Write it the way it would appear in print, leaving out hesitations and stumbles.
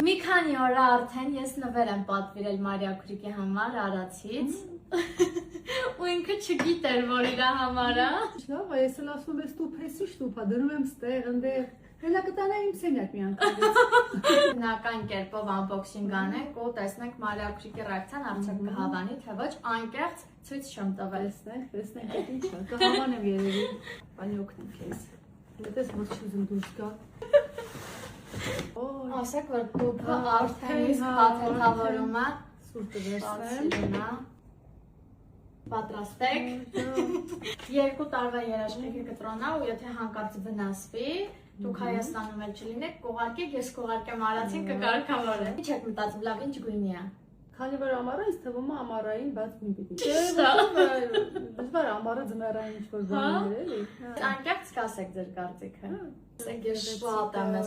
Մի քանի օր արդեն ես նվեր եմ պատվիրել Մարիա Քուրիկի համար Արացից։ Ու ինքը չգիտեր, որ իր համար է։ Լավ, ես էլ ասում եմ, ստուփ էսի շտուփա, դնում եմ ստեղ, ընդեղ։ Հելա կտանեմ իմ սենյակ մի անգամից։ Բնական կերպով unboxing անենք ու տեսնենք Մարիա Քուրիկի ռեակցիան արդյոք կհավանի, թե ոչ, անկեղծ ցույց չեմ տվել։ Տեսնենք այդ ինչ է, կհավանեմ երևի։ Բանի օգնենք ես։ Դες ոչ չուզում դուրս գա։ Ասեք, որ տուփը արդեն իսկ փաթեթավորում է։ Սուրտը վերցնեմ։ Պատրաստեք։ 2 տարվա երաշխիքի կտրոնա ու եթե հանկարծ վնասվի, դուք Հայաստանում էլ չլինեք, կուղարկեք, ես կուղարկեմ Արացին կկարգավորեմ։ Ինչ եք մտածում, լավ ինչ գույնի է։ Քանի որ ամառը ինձ թվում է ամառային բաց գույն պիտի։ Դժվար ամառը ձմեռային ինչ-որ բաներ էլի։ Անկեղծ կասեք ձեր կարծիքը։ Ասենք ես շատ եմ